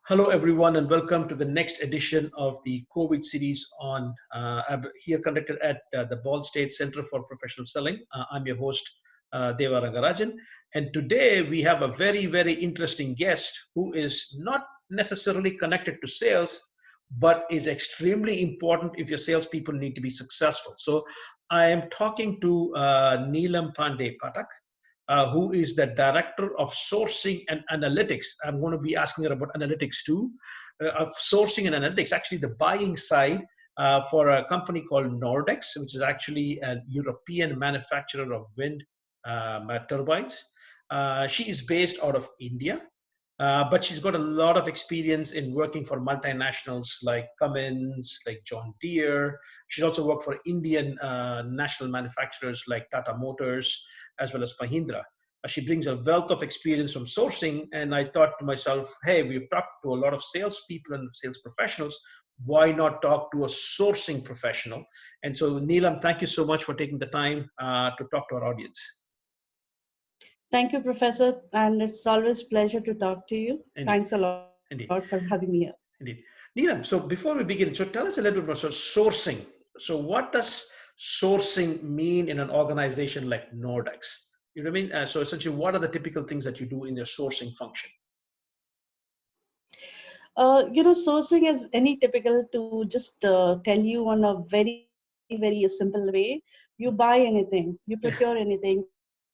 Hello, everyone, and welcome to the next edition of the COVID series on here conducted at the Ball State Center for Professional Selling. I'm your host, Deva Rangarajan, and today we have a very, very interesting guest who is not necessarily connected to sales, but is extremely important if your salespeople need to be successful. So I am talking to Neelam Pandey, Pathak, who is the director of sourcing and analytics. I'm going to be asking her about analytics too, of sourcing and analytics, actually the buying side for a company called Nordex, which is actually a European manufacturer of wind turbines. She is based out of India. But she's got a lot of experience in working for multinationals like Cummins, like John Deere. She's also worked for Indian national manufacturers like Tata Motors, as well as Mahindra. She brings a wealth of experience from sourcing, and I thought to myself, hey, we've talked to a lot of salespeople and sales professionals. Why not talk to a sourcing professional? And so, Neelam, thank you so much for taking the time to talk to our audience. Thank you, Professor, and it's always a pleasure to talk to you. Indeed. Thanks a lot Indeed. for having me here. Indeed. Neelam, so before we begin, so tell us a little bit about sourcing. So what does sourcing mean in an organization like Nordex? You know what I mean? So essentially, what are the typical things that you do in your sourcing function? Sourcing is any typical to just tell you on a very, very simple way. You buy anything, you procure anything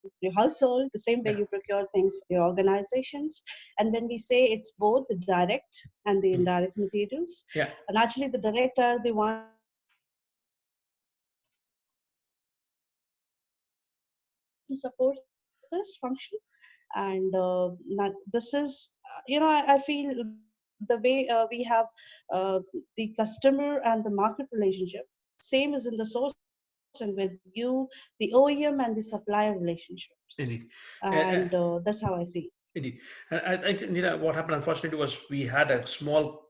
for your household, the same way you procure things for your organizations. And when we say it's both the direct and the indirect materials, and actually the direct are the ones who support this function. And this is, I feel the way we have the customer and the market relationship, same as in the sourcing with you, the OEM and the supplier relationships. Indeed. And that's how I see it. Indeed. I think what happened, unfortunately, was we had a small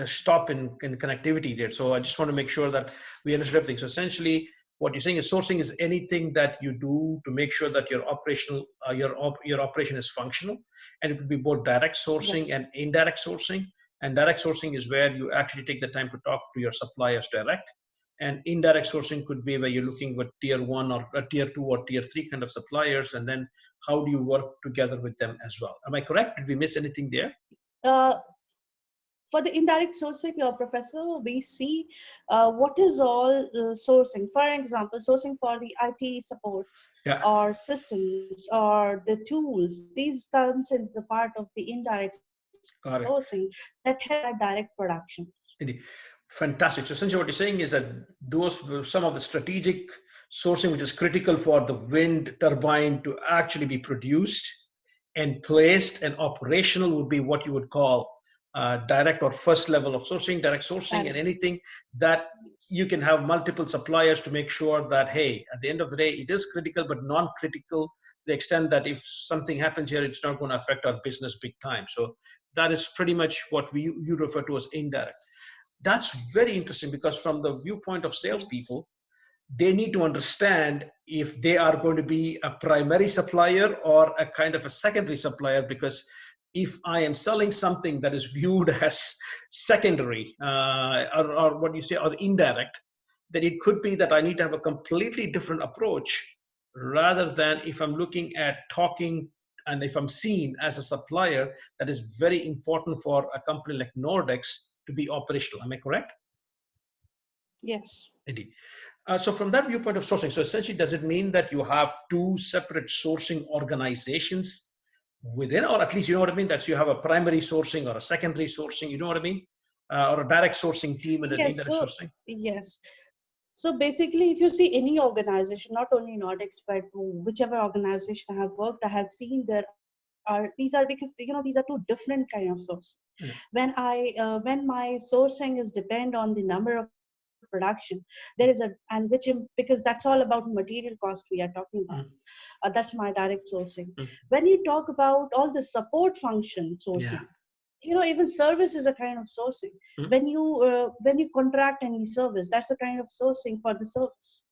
stop in connectivity there. So I just want to make sure that we understand everything. So essentially, what you're saying is sourcing is anything that you do to make sure that your operational your operation is functional, and it would be both direct sourcing and indirect sourcing. And direct sourcing is where you actually take the time to talk to your suppliers direct. And indirect sourcing could be where you're looking with tier one or tier two or tier three kind of suppliers, and then how do you work together with them as well? Am I correct? Did we miss anything there? Uh, for the indirect sourcing, Professor, we see what is all sourcing. For example, sourcing for the IT supports or systems or the tools. These comes in the part of the indirect sourcing that help that direct production. Indeed. Fantastic. So essentially what you're saying is that those some of the strategic sourcing which is critical for the wind turbine to actually be produced and placed and operational would be what you would call direct or first level of sourcing, direct sourcing, and anything that you can have multiple suppliers to make sure that, hey, at the end of the day, it is critical but non-critical to the extent that if something happens here, it's not going to affect our business big time. So that is pretty much what you refer to as indirect. That's very interesting because from the viewpoint of salespeople, they need to understand if they are going to be a primary supplier or a kind of a secondary supplier, because if I am selling something that is viewed as secondary or what you say, or indirect, then it could be that I need to have a completely different approach rather than if I'm looking at talking and if I'm seen as a supplier, that is very important for a company like Nordex to be operational. Am I correct? Yes. Indeed. So from that viewpoint of sourcing, so essentially, does it mean that you have two separate sourcing organizations within, or at least, you know what I mean, that you have a primary sourcing or a secondary sourcing, you know what I mean, or a direct sourcing team and an indirect sourcing? Yes. So basically, if you see any organization, not only Nordex, but whichever organization I have worked, I have seen these are because these are two different kind of sources. When my sourcing is depend on the number of production, there is because that's all about material cost we are talking about. That's my direct sourcing. When you talk about all the support function sourcing, even service is a kind of sourcing. When you contract any service, that's a kind of sourcing for the service.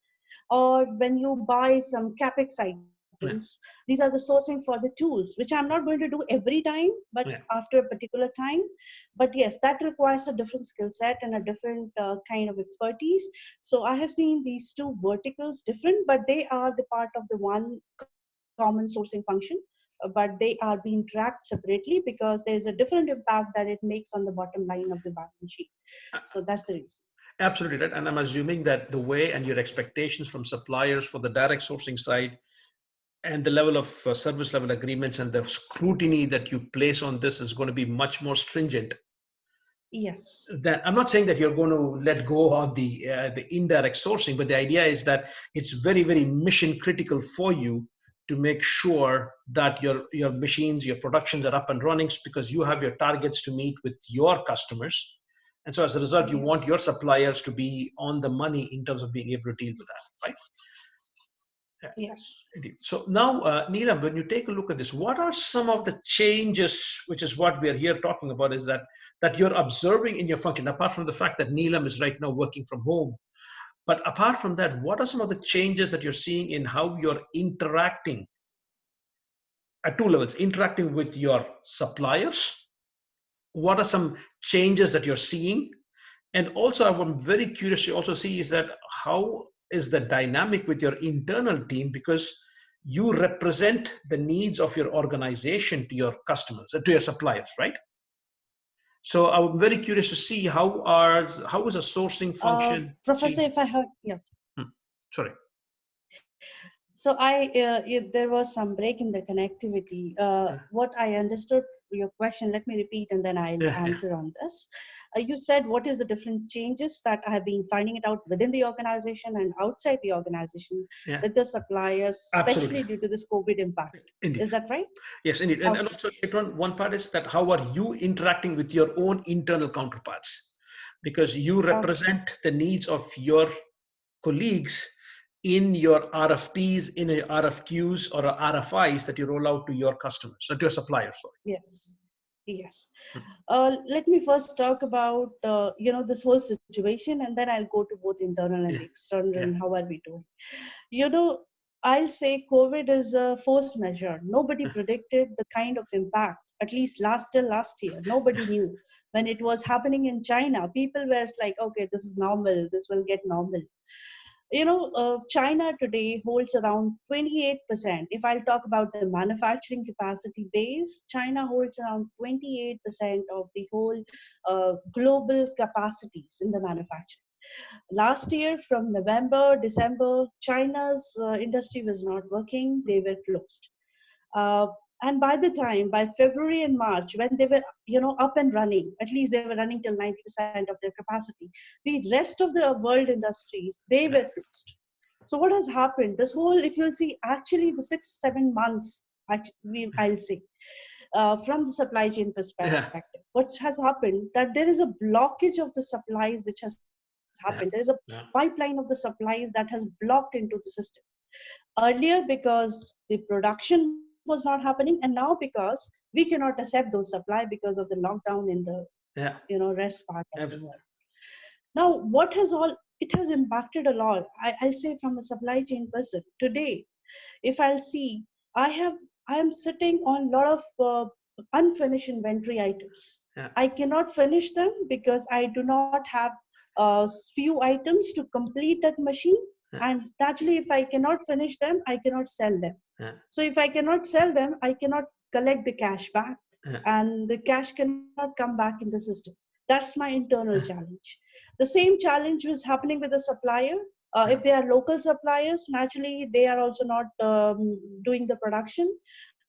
Or when you buy some capex items, Yeah. items. These are the sourcing for the tools, which I'm not going to do every time, but Yeah. after a particular time. But yes, that requires a different skill set and a different kind of expertise. So I have seen these two verticals different, but they are the part of the one common sourcing function. But they are being tracked separately because there is a different impact that it makes on the bottom line of the balance sheet. So that's the reason. Absolutely right. And I'm assuming that the way and your expectations from suppliers for the direct sourcing side and the level of service level agreements and the scrutiny that you place on this is going to be much more stringent. Yes. That I'm not saying that you're going to let go on the indirect sourcing, but the idea is that it's very, very mission critical for you to make sure that your machines, your productions are up and running because you have your targets to meet with your customers. And so as a result, you want Yes. your suppliers to be on the money in terms of being able to deal with that, right? Yeah. Yes. Indeed. So now, Neelam, when you take a look at this, what are some of the changes, which is what we are here talking about, is that you're observing in your function, apart from the fact that Neelam is right now working from home, but apart from that, what are some of the changes that you're seeing in how you're interacting at two levels, interacting with your suppliers? What are some changes that you're seeing? And also, I'm very curious to also see is that how is the dynamic with your internal team, because you represent the needs of your organization to your customers, to your suppliers, right? So I'm very curious to see how is a sourcing function Professor, change? if I heard, yeah. Hmm, sorry. So there was some break in the connectivity. Yeah, What I understood your question, let me repeat and then I'll yeah, yeah. answer on this. You said what is the different changes that I have been finding it out within the organization and outside the organization Yeah. with the suppliers, Absolutely. especially due to this COVID impact. Indeed. Is that right? Yes, indeed. And Okay. also later on, one part is that how are you interacting with your own internal counterparts? Because you Okay. represent the needs of your colleagues in your RFPs, in your RFQs or RFIs that you roll out to your customers, or to your suppliers. Yes. Yes. Sorry. Let me first talk about this whole situation, and then I'll go to both internal and the Yeah, external and yeah, how are we doing. You know, I'll say COVID is a force measure. Nobody predicted the kind of impact, at least till last year. Nobody knew. When it was happening in China, people were like, okay, this is normal, this will get normal. China today holds around 28%. If I'll talk about the manufacturing capacity base, China holds around 28% of the whole global capacities in the manufacturing. Last year, from November, December, China's industry was not working, they were closed. Uh, and by the time, by February and March, when they were, up and running, at least they were running till 90% of their capacity, the rest of the world industries, they yeah, were closed. So what has happened? This whole, if you'll see, actually the 6-7 months, I'll say, from the supply chain yeah, perspective, what has happened that there is a blockage of the supplies which has happened. There is a yeah, yeah, pipeline of the supplies that has blocked into the system. Earlier because the production was not happening, and now because we cannot accept those supply because of the lockdown in the yeah. rest part of the Abs- world. Now what has all it has impacted a lot. I'll say from a supply chain person today, if I'll see, I am sitting on a lot of unfinished inventory items. yeah, I cannot finish them because I do not have few items to complete that machine. yeah, And naturally, if I cannot finish them, I cannot sell them. yeah, So if I cannot sell them, I cannot collect the cash back, yeah, and the cash cannot come back in the system. That's my internal yeah, challenge. The same challenge was happening with the supplier. yeah, If they are local suppliers, naturally they are also not doing the production,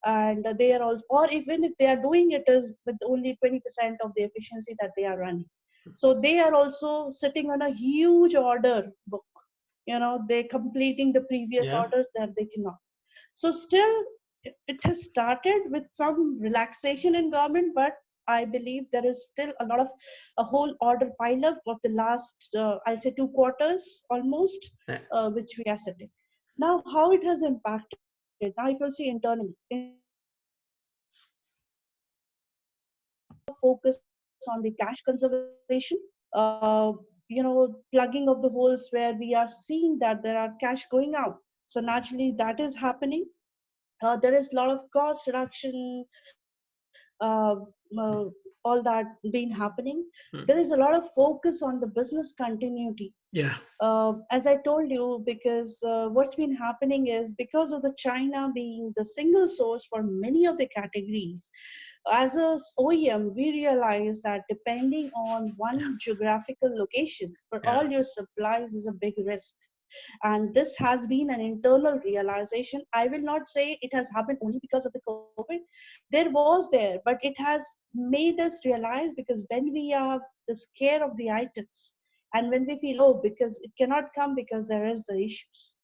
and they are also, or even if they are doing it is with only 20% of the efficiency that they are running. So they are also sitting on a huge order book. They're completing the previous yeah. orders that they cannot. So still, it has started with some relaxation in government, but I believe there is still a whole order pile up of the last, I'll say 2 quarters almost, Yeah. which we are sitting. Now, how it has impacted? Now, if you'll see internally, focus on the cash conservation, plugging of the holes where we are seeing that there are cash going out. So naturally, that is happening. There is a lot of cost reduction, all that been happening. There is a lot of focus on the business continuity. Yeah. As I told you, because what's been happening is because of the China being the single source for many of the categories, as a OEM, we realize that depending on Yeah. one geographical location for Yeah. all your supplies is a big risk. And this has been an internal realization. I will not say it has happened only because of the COVID. There was there, but it has made us realize, because when we are the scare of the items, and when we feel, oh, because it cannot come because there is the issues.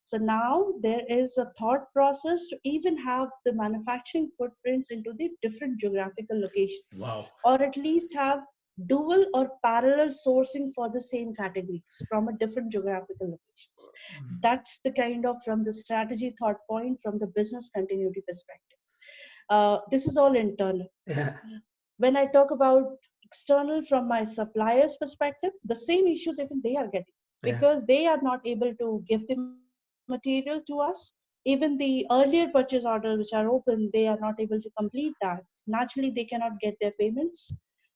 So now there is a thought process to even have the manufacturing footprints into the different geographical locations, Wow. or at least have dual or parallel sourcing for the same categories from a different geographical locations. That's the kind of, from the strategy thought point, from the business continuity perspective. This is all internal. Yeah. When I talk about external, from my suppliers perspective, the same issues even they are getting, Yeah. because they are not able to give the material to us. Even the earlier purchase orders which are open, they are not able to complete that. Naturally they cannot get their payments.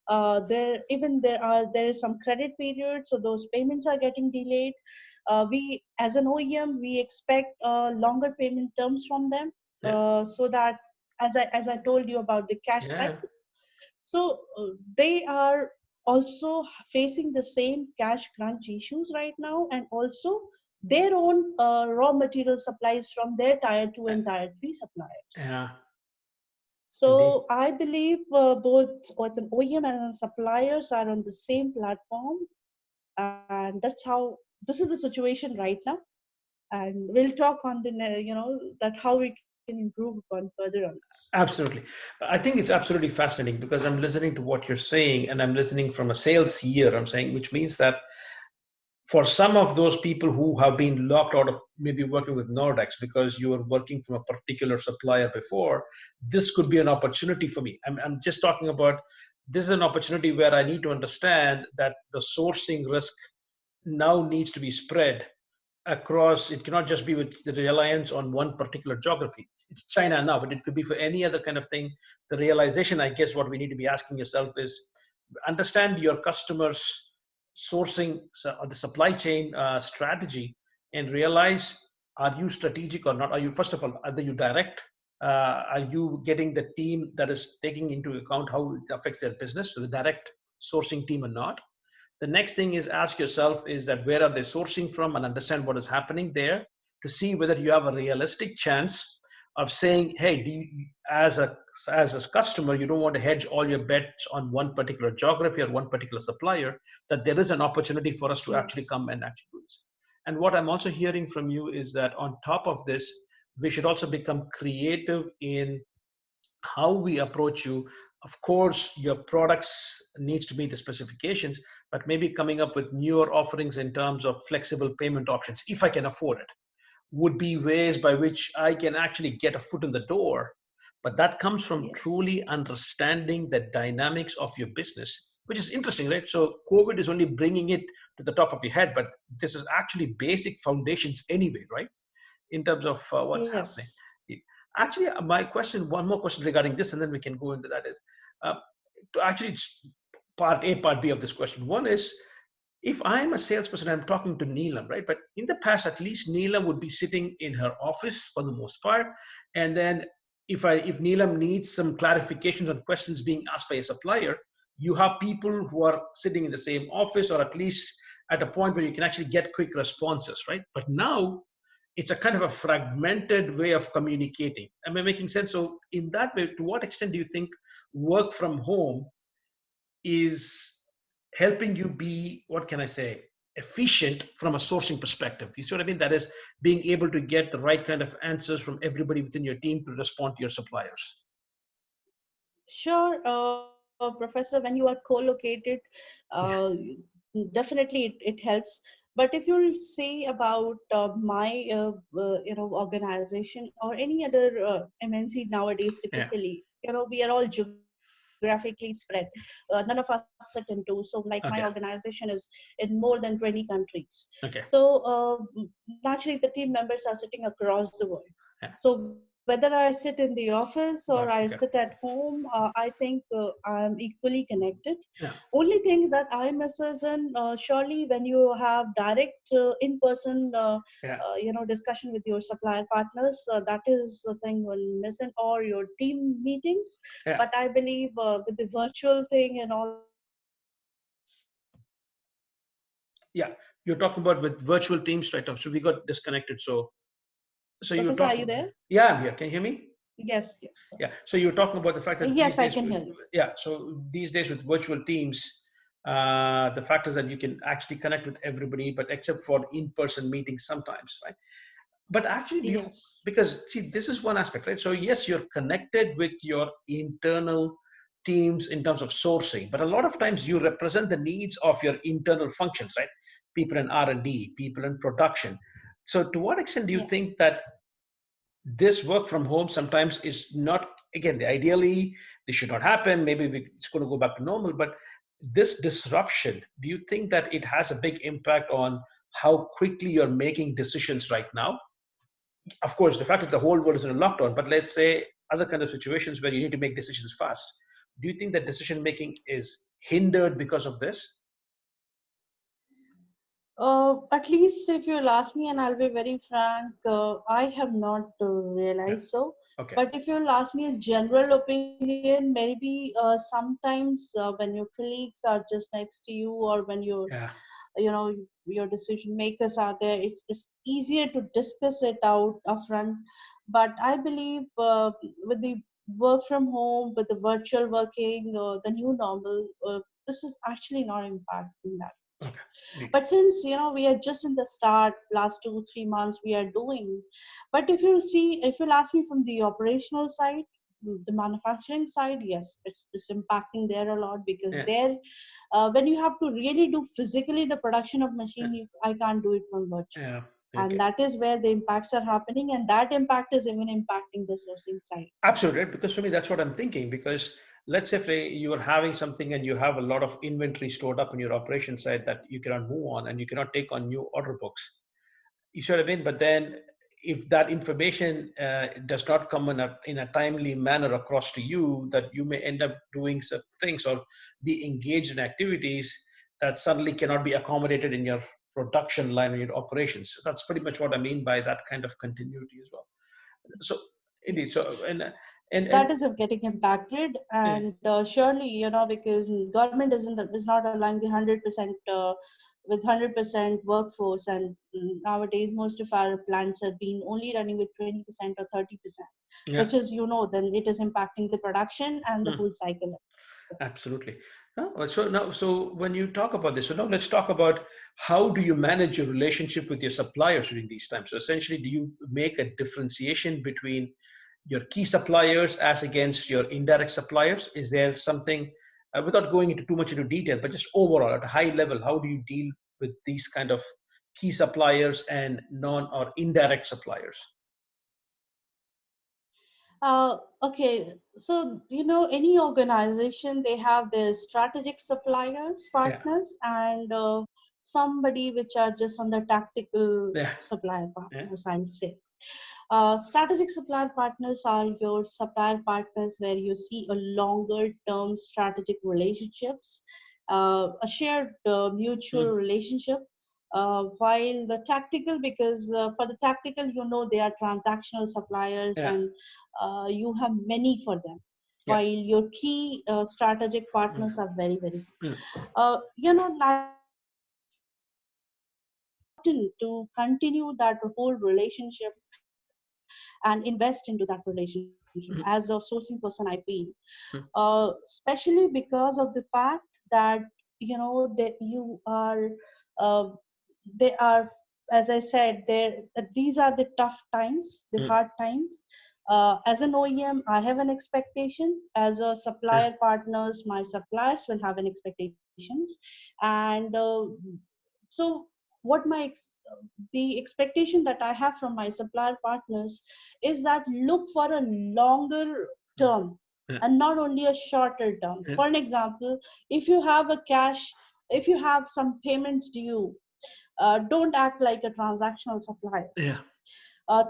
There is some credit period, so those payments are getting delayed. We, as an OEM, we expect longer payment terms from them, Yeah. so that, as I told you about the cash Yeah. cycle. So they are also facing the same cash crunch issues right now, and also their own raw material supplies from their tier 2 and tier 3 suppliers. Yeah. Indeed. So I believe both as an OEM and suppliers are on the same platform, and that's how, this is the situation right now. And we'll talk on the that how we can improve upon further on this. Absolutely. I think it's absolutely fascinating because I'm listening to what you're saying and I'm listening from a sales year, I'm saying, which means that for some of those people who have been locked out of maybe working with Nordex because you were working from a particular supplier before, this could be an opportunity for me. I'm just talking about this is an opportunity where I need to understand that the sourcing risk now needs to be spread across. It cannot just be with the reliance on one particular geography. It's China now, but it could be for any other kind of thing. The realization, I guess, what we need to be asking yourself is understand your customers sourcing or the supply chain strategy and realize, are you strategic or not? Are you, first of all, are you direct? Are you getting the team that is taking into account how it affects their business, so the direct sourcing team or not? The next thing is ask yourself is that where are they sourcing from, and understand what is happening there to see whether you have a realistic chance of saying, hey, do you, as a customer, you don't want to hedge all your bets on one particular geography or one particular supplier, that there is an opportunity for us to actually Yes. come and actually do this. And what I'm also hearing from you is that on top of this, we should also become creative in how we approach you. Of course your products needs to meet the specifications, but maybe coming up with newer offerings in terms of flexible payment options, if I can afford it, would be ways by which I can actually get a foot in the door. But that comes from Yes. truly understanding the dynamics of your business, which is interesting, right? So COVID is only bringing it to the top of your head, but this is actually basic foundations anyway, right? In terms of what's happening. Yes. Actually, my question, one more question regarding this, and then we can go into that is, uh, actually, it's part A, part B of this question. One is, if I'm a salesperson, I'm talking to Neelam, right? But in the past, at least Neelam would be sitting in her office for the most part. And then if Neelam needs some clarifications on questions being asked by a supplier, you have people who are sitting in the same office, or at least at a point where you can actually get quick responses, right? But now it's a kind of a fragmented way of communicating. Am I making sense? So in that way, to what extent do you think work from home is helping you be, what can I say, efficient from a sourcing perspective? You see what I mean? That is being able to get the right kind of answers from everybody within your team to respond to your suppliers. Sure, Professor, when you are co-located, uh, Yeah. definitely it helps. But if you'll see about my organization or any other MNC nowadays, Yeah. typically, we are all geographically spread. None of us sit into. So, like my Okay. organization is in more than 20 countries. Okay. So naturally, the team members are sitting across the world. Yeah. So we whether I sit in the office or I Okay. sit at home, I think I'm equally connected. Yeah. Only thing that I miss is surely when you have direct in-person, Yeah. discussion with your supplier partners, that is the thing will miss in, or your team meetings. Yeah. But I believe with the virtual thing and all that, Yeah. You're talking about with virtual teams right now. So we got disconnected. So you were Professor, are you talking. there? Yeah, I'm here. Can you hear me? Yes, yes. Yeah. So you were talking about the fact that these Yes, I days, can hear you. yeah. So these days with virtual teams, the fact is that you can actually connect with everybody, but except for in-person meetings sometimes, right? But actually, do you, Yes. because see, this is one aspect, right? So yes, you're connected with your internal teams in terms of sourcing, but a lot of times you represent the needs of your internal functions, right? People in R&D, people in production. So to what extent do you think Yes. that this work from home sometimes is not, again, ideally this should not happen, maybe it's going to go back to normal, but this disruption, do you think that it has a big impact on how quickly you're making decisions right now? Of course, the fact that the whole world is in a lockdown, but let's say other kind of situations where you need to make decisions fast, do you think that decision making is hindered because of this? At least if you'll ask me, and I'll be very frank, I have not Yeah. realized so. Okay. But if you'll ask me a general opinion, maybe sometimes when your colleagues are just next to you, or when Yeah. you know, your decision makers are there, it's easier to discuss it out upfront. But I believe with the work from home, with the virtual working, the new normal, this is actually not impacting that. Okay. Neat. But since we are just in the start, last 2 3 months we are doing. But if you'll ask me from the operational side, the manufacturing side, yes, it's impacting there a lot, because Yeah. there when you have to really do physically the production of Yeah. machine, I can't do it from virtual. Yeah. And Okay. that is where the impacts are happening, and that impact is even impacting the sourcing side. Absolutely, right? Because for me, that's what I'm thinking. Because let's say if you are having something and you have a lot of inventory stored up in your operation side that you cannot move on and you cannot take on new order books, you see what I mean? But then if that information does not come in a timely manner across to you, that you may end up doing some things or be engaged in activities that suddenly cannot be accommodated in your production line or your operations. So that's pretty much what I mean by that kind of continuity as well. So indeed, Yes. so That and is getting impacted, yeah, and surely, because government is not allowing the 100% with 100% workforce, and nowadays most of our plants have been only running with 20% or 30%, yeah. which is, then it is impacting the production and the Hmm. whole cycle. Absolutely. So when you talk about this, so now let's talk about how do you manage your relationship with your suppliers during these times. So essentially, do you make a differentiation between your key suppliers as against your indirect suppliers? Is there something, without going into too much into detail, but just overall at a high level, how do you deal with these kind of key suppliers and non or indirect suppliers? Okay, so any organization, they have their strategic suppliers, Yeah, partners, and somebody which are just on the tactical yeah, supplier yeah, partners, I'll say. Strategic supplier partners are your supplier partners where you see a longer term strategic relationships, a shared mutual mm, relationship. While the tactical, because for the tactical, they are transactional suppliers, yeah, and you have many for them. yeah, While your key strategic mm, partners are very, very few. mm, Naturally, to continue that whole relationship and invest into that relationship. As a mm, sourcing person, I feel, mm, especially because of the fact that that you are uh, they are, as I said, there these are the tough times, the mm, hard times. As an OEM, I have an expectation. As a yeah, supplier partners, my suppliers will have an expectations. And so what the expectation that I have from my supplier partners is that look for a longer mm, term yeah, and not only a shorter term. yeah, For an example, if you have a cash, if you have some payments due, don't act like a transactional yeah, suppliers.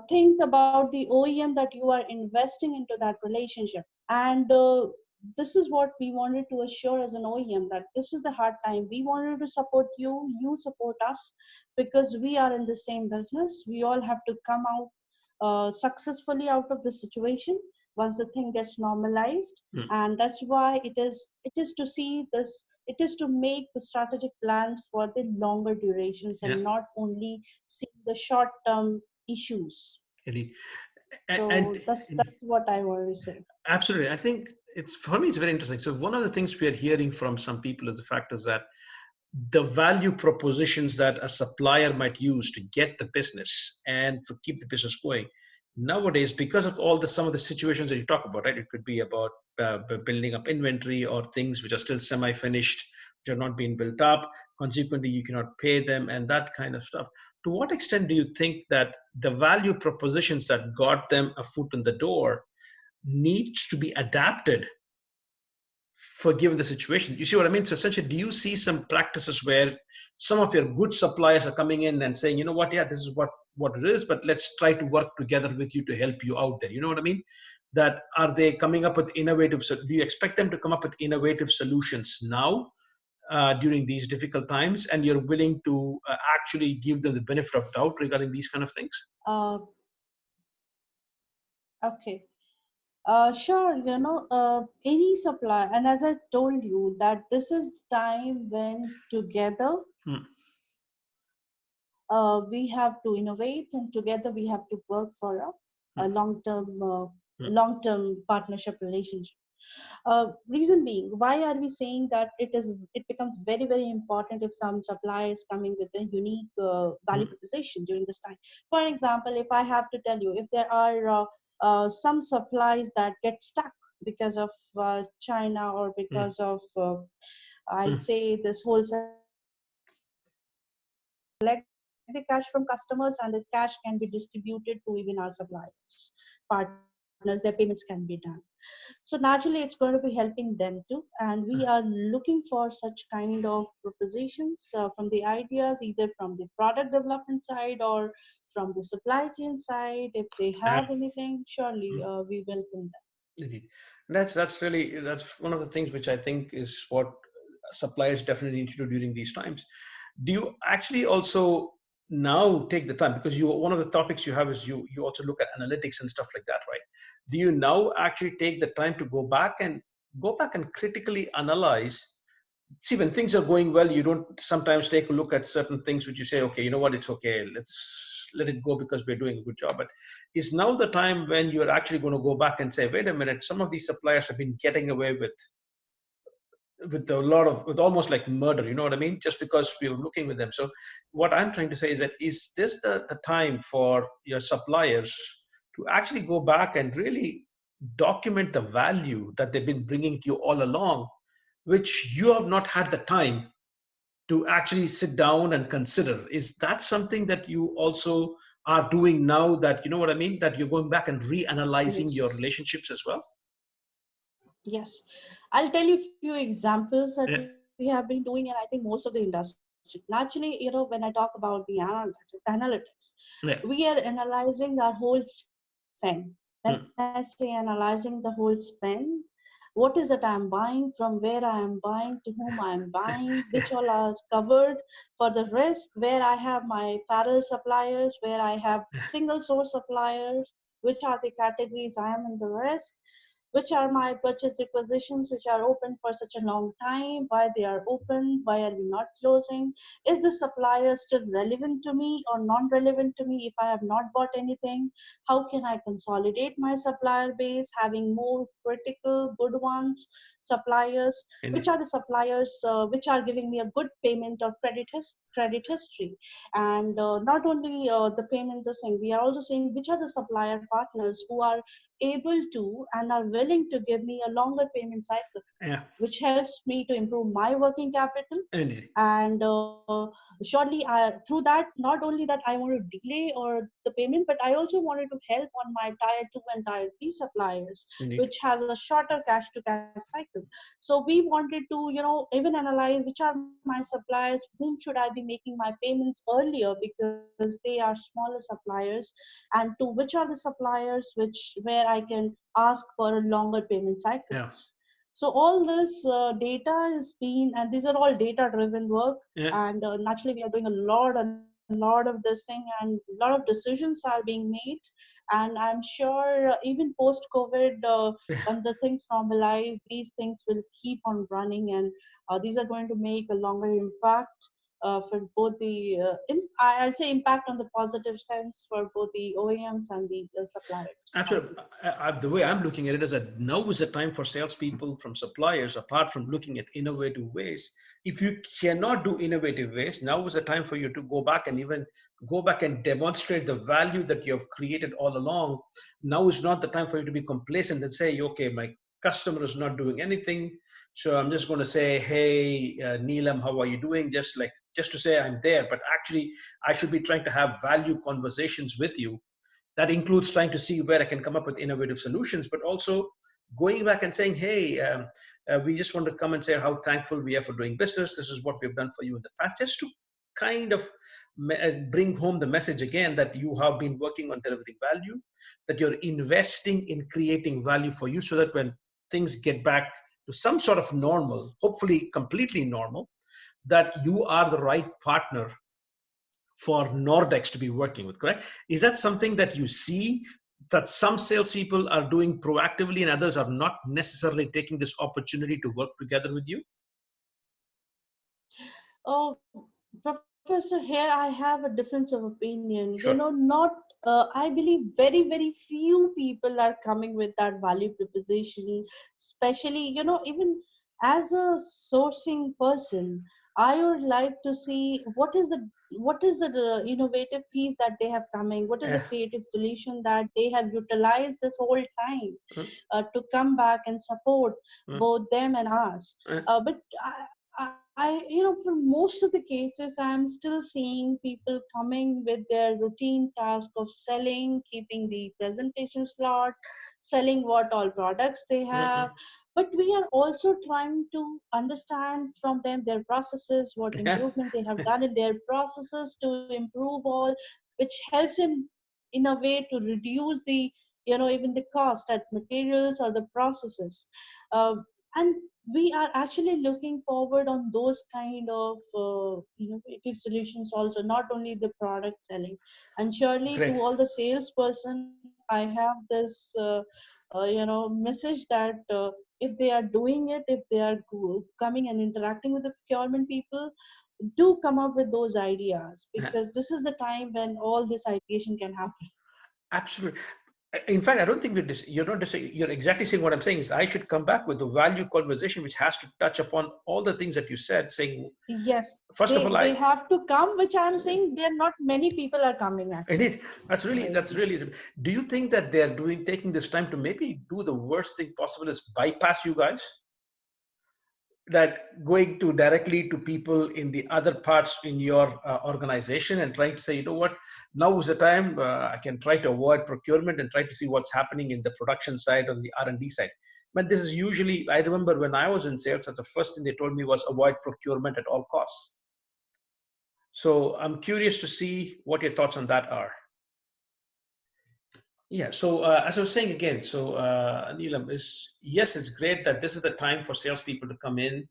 think about the OEM that you are investing into that relationship. And this is what we wanted to assure as an OEM, that this is the hard time. We wanted to support you, you support us, because we are in the same business. We all have to come out successfully out of the situation once the thing gets normalized. Mm. And that's why it is to see this, it is to make the strategic plans for the longer durations Yeah, and not only see the short term issues. indeed. And, So that's what I want to say. absolutely, I think it's for me. It's very interesting. So one of the things we are hearing from some people is the fact is that the value propositions that a supplier might use to get the business and to keep the business going nowadays, because of all the some of the situations that you talk about, right? It could be about building up inventory or things which are still semi-finished, which are not being built up. Consequently, you cannot pay them and that kind of stuff. To what extent do you think that the value propositions that got them a foot in the door needs to be adapted for given the situation? You see what I mean? So essentially, do you see some practices where some of your good suppliers are coming in and saying, you know what, yeah, this is what it is, but let's try to work together with you to help you out there. You know what I mean? That are they coming up with innovative? So do you expect them to come up with innovative solutions now during these difficult times, and you're willing to actually give them the benefit of doubt regarding these kind of things? Uh, okay. Sure, any supply, and as I told you, that this is time when together Hmm. we have to innovate, and together we have to work for a Hmm. Hmm. long-term partnership relationship. Reason being, why are we saying that it becomes very very important if some supplier is coming with a unique value Hmm. proposition during this time? For example, if I have to tell you, if there are some supplies that get stuck because of China, or Hmm. because of I'll Hmm. say this whole collect the cash from customers, and the cash can be distributed to even our suppliers, partners, their payments can be done. So naturally, it's going to be helping them too. And we are looking for such kind of propositions from the ideas, either from the product development side or from the supply chain side. If they have anything, surely we welcome them. Indeed. That's really that's one of the things which I think is what suppliers definitely need to do during these times. Do you actually also now take the time, because you one of the topics you have is you also look at analytics and stuff like that, right? Do you now actually take the time to go back and critically analyze? See, when things are going well, you don't sometimes take a look at certain things which you say, okay, you know what, it's okay, let's let it go because we're doing a good job. But is now the time when you're actually going to go back and say, wait a minute, some of these suppliers have been getting away with a lot of with almost like murder, you know what I mean, just because we were looking with them. So what I'm trying to say is that is this the time for your suppliers to actually go back and really document the value that they've been bringing to you all along, which you have not had the time to actually sit down and consider? Is that something that you also are doing now, that you know what I mean, that you're going back and reanalyzing your Yes, relationships as well? yes. I'll tell you a few examples that we Yeah. have been doing, and I think most of the industry. Naturally, when I talk about the analytics, Yeah. we are analyzing our whole spend. When I say Mm. analyzing the whole spend, what is it I'm buying, from where I am buying, to whom I am buying, which all are covered for the risk, where I have my parallel suppliers, where I have single source suppliers, which are the categories I am in the risk, which are my purchase requisitions which are open for such a long time, why they are open, why are we not closing, is the supplier still relevant to me or non-relevant to me if I have not bought anything, how can I consolidate my supplier base, having more critical good ones, suppliers, which Indeed. are the suppliers which are giving me a good payment or credit history. And not only the payment, the thing, we are also saying which are the supplier partners who are able to and are willing to give me a longer payment cycle, Yeah, which helps me to improve my working capital. indeed. And surely through that, not only that I want to delay or the payment, but I also wanted to help on my tier 2 and tier 3 suppliers, Indeed. which has a shorter cash to cash cycle. So we wanted to, even analyze which are my suppliers, whom should I be making my payments earlier, because they are smaller suppliers, and to which are the suppliers where I can ask for a longer payment Yeah, cycles. So all this data is being, and these are all data driven work. yeah. And naturally we are doing a lot of this thing, and a lot of decisions are being made. And I'm sure even post COVID, when the things normalize, these things will keep on running, and these are going to make a longer impact for both the I'll say impact on the positive sense for both the OEMs and the suppliers. Thank Absolutely. you. The way I'm looking at it is that now is the time for salespeople from suppliers, apart from looking at innovative ways. If you cannot do innovative ways, now is the time for you to go back and even go back and demonstrate the value that you have created all along. Now is not the time for you to be complacent and say, okay, my customer is not doing anything. So I'm just going to say, hey, Neelam, how are you doing? Just to say I'm there, but actually I should be trying to have value conversations with you. That includes trying to see where I can come up with innovative solutions, but also going back and saying, hey, we just want to come and say how thankful we are for doing business. This is what we've done for you in the past, just to kind of bring home the message again that you have been working on delivering value, that you're investing in creating value for you, so that when things get back to some sort of normal, hopefully completely normal, that you are the right partner for Nordex to be working with, correct? Is that something that you see that some salespeople are doing proactively and others are not necessarily taking this opportunity to work together with you? Oh, Professor, here I have a difference of opinion. Sure. Not, I believe very, very few people are coming with that value proposition, especially, even as a sourcing person, I would like to see what is the innovative piece that they have coming, what is the Yeah. creative solution that they have utilized this whole time Mm, to come back and support mm, both them and us. mm, But for most of the cases, I'm still seeing people coming with their routine task of selling, keeping the presentation slot, selling what all products they mm, have. But we are also trying to understand from them their processes, what yeah. improvement they have done in their processes to improve all, which helps in a way to reduce the, even the cost at materials or the processes. And we are actually looking forward on those kind of innovative solutions also, not only the product selling. And surely to Great. all the salesperson, I have this message that if they are doing it, if they are coming and interacting with the procurement people, do come up with those ideas, Yeah. because this is the time when all this ideation can happen. Absolutely. In fact, I don't think you're not you're exactly saying what I'm saying is I should come back with the value conversation, which has to touch upon all the things that you said, saying, Yes, first of all, they have to come, which I'm saying there not many people are coming actually indeed, that's really. Do you think that they're taking this time to maybe do the worst thing possible is bypass you guys? That going to directly to people in the other parts in your organization and trying to say, you know what, now is the time I can try to avoid procurement and try to see what's happening in the production side or the R&D side. But this is usually, I remember when I was in sales, that's the first thing they told me was avoid procurement at all costs. So I'm curious to see what your thoughts on that are. Yeah. So as I was saying again, so Neelam, is yes, it's great that this is the time for salespeople to come in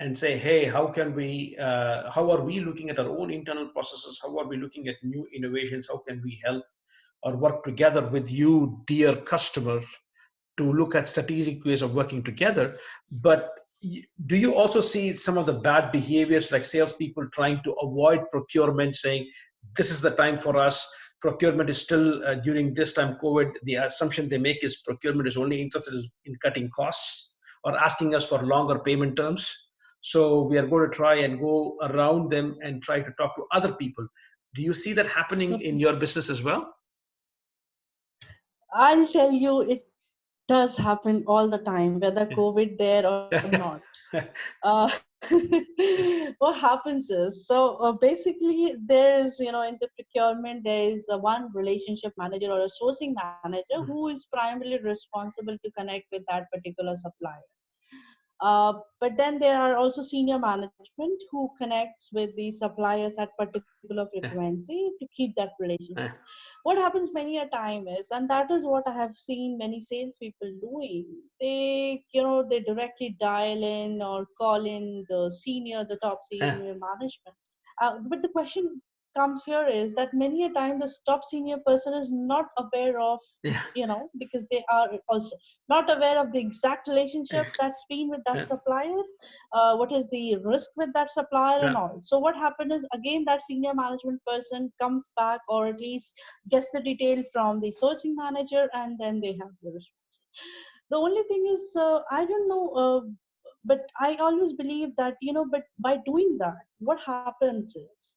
and say, hey, how are we looking at our own internal processes? How are we looking at new innovations? How can we help or work together with you, dear customer, to look at strategic ways of working together? But do you also see some of the bad behaviors, like salespeople trying to avoid procurement, saying, this is the time for us? Procurement is still, during this time, COVID, the assumption they make is procurement is only interested in cutting costs or asking us for longer payment terms. So we are going to try and go around them and try to talk to other people. Do you see that happening in your business as well? I'll tell you, it does happen all the time, whether Yeah. COVID there or not. Uh, what happens is, so basically there is, in the procurement, there is one relationship manager or a sourcing manager who is primarily responsible to connect with that particular supplier. But then there are also senior management who connects with the suppliers at particular Yeah. frequency to keep that relationship. Yeah. What happens many a time is, and that is what I have seen many salespeople doing. They directly dial in or call in the top Yeah. senior management. But the question comes here is that many a time the top senior person is not aware of, Yeah. because they are also not aware of the exact Yeah. relationship that's been with that Yeah. supplier, what is the risk with that supplier and Yeah. all. So what happened is, again, that senior management person comes back, or at least gets the detail from the sourcing manager, and then they have the response. The only thing is, I don't know, but I always believe that, but by doing that, what happens is,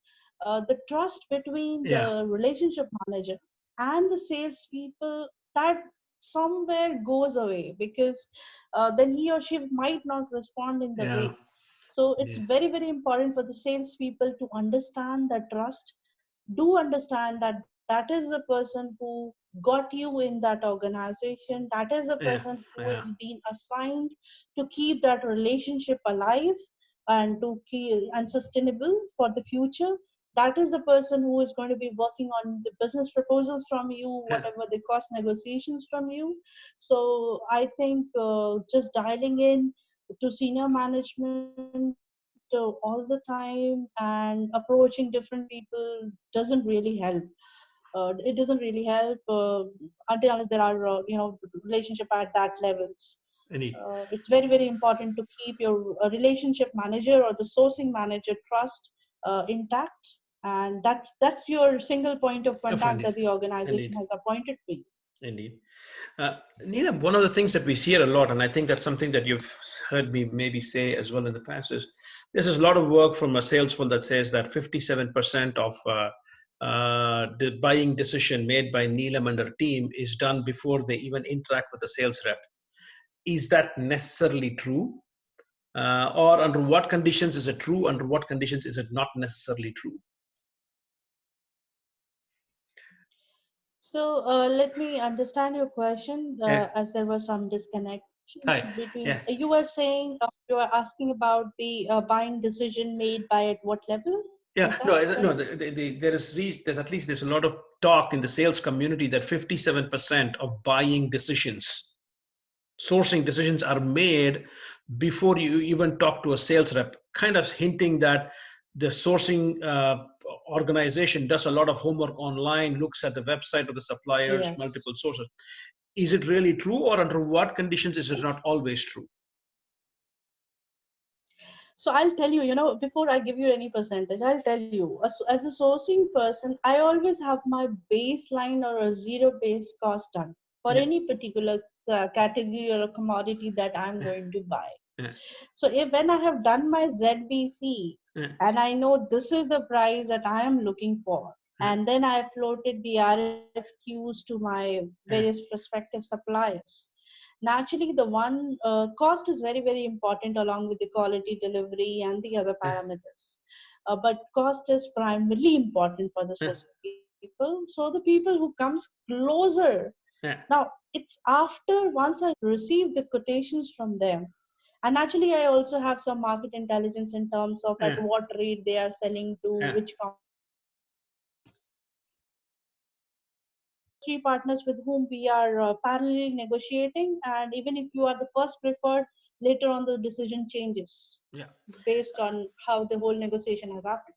the trust between Yeah. the relationship manager and the salespeople, that somewhere goes away, because then he or she might not respond in the Yeah. way. So it's Yeah. very, very important for the salespeople to understand that trust, do understand that that is the person who got you in that organization, that is the Yeah. person who Yeah. is being assigned to keep that relationship alive and to keep and sustainable for the future. That is the person who is going to be working on the business proposals from you, Yeah. whatever the cost negotiations from you. So I think just dialing in to senior management all the time and approaching different people doesn't really help. It doesn't really help until unless there are relationship at that levels. Indeed. It's very, very important to keep your relationship manager or the sourcing manager trust intact, and that's your single point of contact Indeed. that the organization Indeed. has appointed for you. Indeed. Neelam, one of the things that we see here a lot, and I think that's something that you've heard me maybe say as well in the past, is this is a lot of work from a sales pool that says that 57% of the buying decision made by Neelam and her team is done before they even interact with the sales rep. Is that necessarily true? Or under what conditions is it true? Under what conditions is it not necessarily true? So let me understand your question, Yeah. as there was some disconnection Hi. between. Yeah. You were saying, you were asking about the buying decision made by at what level? Yeah, Is that no, no. correct? There's at least there's a lot of talk in the sales community that 57% of buying decisions, sourcing decisions, are made before you even talk to a sales rep, kind of hinting that the sourcing organization does a lot of homework online, looks at the website of the suppliers, Yes. multiple sources. Is it really true, or under what conditions is it not always true? So I'll tell you, before I give you any percentage, I'll tell you, as a sourcing person, I always have my baseline or a zero base cost done for Yeah, any particular category or a commodity that I'm going to buy. yeah, So if when I have done my ZBC yeah, and I know this is the price that I am looking for, yeah, and then I floated the RFQs to my various yeah, prospective suppliers. Naturally, the one cost is very, very important along with the quality delivery and the other yeah, parameters. But cost is primarily important for the yeah, sourcing people. So the people who comes closer, yeah, now it's after once I receive the quotations from them, and actually I also have some market intelligence in terms of at yeah, what rate they are selling to yeah. which competitors. There are 2 or 3 partners with whom we are parallelly negotiating, and even if you are the first preferred, later on the decision changes Yeah. based on how the whole negotiation has happened.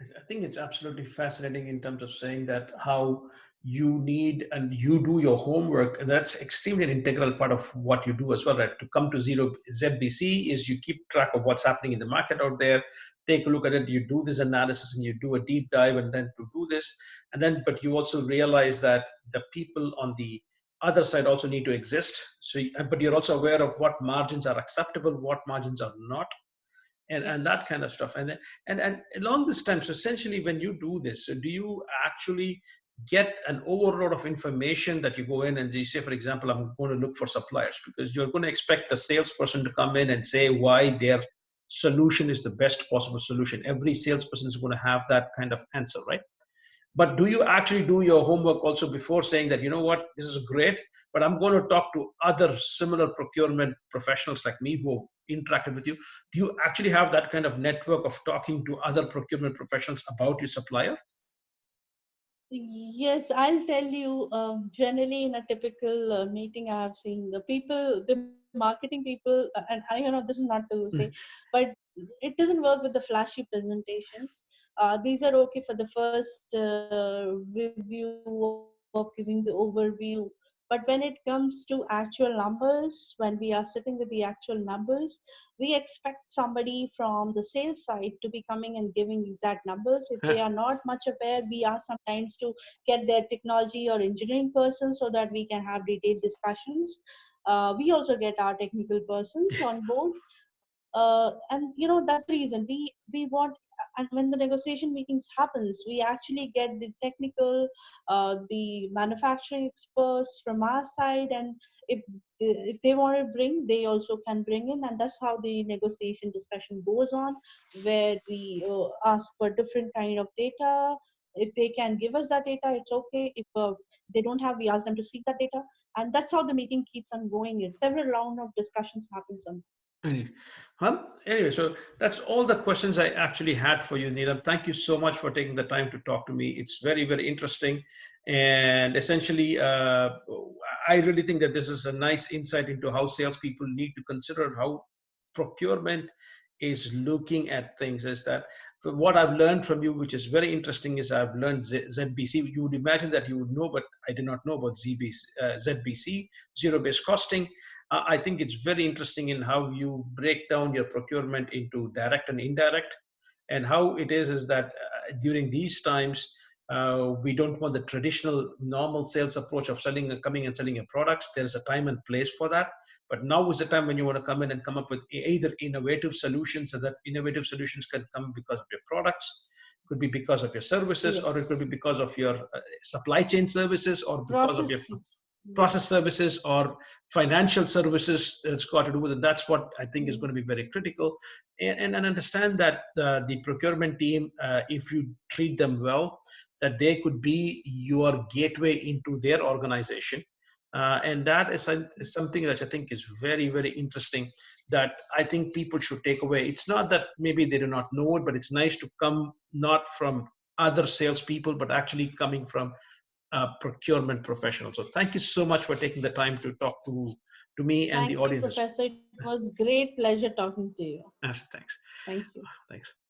I think it's absolutely fascinating in terms of saying that how you need and you do your homework. And that's extremely an integral part of what you do as well, right? To come to zero ZBC is you keep track of what's happening in the market out there, take a look at it, you do this analysis and you do a deep dive and then to do this. And then, but you also realize that the people on the other side also need to exist. So, but you're also aware of what margins are acceptable, what margins are not, and that Yes. kind of stuff. And along this time, so essentially when you do this, so do you actually get an overload of information that you go in and you say, for example, I'm going to look for suppliers, because you're going to expect the salesperson to come in and say why their solution is the best possible solution. Every salesperson is going to have that kind of answer, right? But do you actually do your homework also before saying that, you know what, this is great, but I'm going to talk to other similar procurement professionals like me who interacted with you? Do you actually have that kind of network of talking to other procurement professionals about your supplier? Yes, I'll tell you. Generally, in a typical meeting, I have seen the people, the marketing people, and this is not to say, Mm. but it doesn't work with the flashy presentations. These are okay for the first review of giving the overview. But when it comes to actual numbers, when we are sitting with the actual numbers, we expect somebody from the sales side to be coming and giving exact numbers. If they are not much aware, we ask sometimes to get their technology or engineering person so that we can have detailed discussions. We also get our technical persons on board, and that's the reason we want. And when the negotiation meetings happens, we actually get the technical, the manufacturing experts from our side, and if if they want to bring, they also can bring in, and that's how the negotiation discussion goes on, where we ask for different kind of data. If they can give us that data, it's okay. If they don't have, we ask them to seek that data, and that's how the meeting keeps on going. And several round of discussions happens on. Anyway, anyway, so that's all the questions I actually had for you, Neelam. Thank you so much for taking the time to talk to me. It's very, very interesting. And essentially, I really think that this is a nice insight into how salespeople need to consider how procurement is looking at things. Is that from what I've learned from you, which is very interesting, is I've learned ZBC. You would imagine that you would know, but I did not know about ZBC, zero-based costing. I think it's very interesting in how you break down your procurement into direct and indirect, and how it is that during these times, we don't want the traditional normal sales approach of coming and selling your products. There is a time and place for that. But now is the time when you want to come in and come up with either innovative solutions, and that innovative solutions can come because of your products, could be because of your services, or it could be Yes. because of your supply chain services, or because of your Processes. process Yes. services or financial services. It's got to do with it. That's what I think is Mm. going to be very critical. And understand that the procurement team, if you treat them well, that they could be your gateway into their organization. And that is something that I think is very, very interesting, that I think people should take away. It's not that maybe they do not know it, but it's nice to come not from other salespeople, but actually coming from procurement professional. So thank you so much for taking the time to talk to me and the Thank you, audiences. Professor. It was great pleasure talking to you. Thanks. Thank you. Thanks.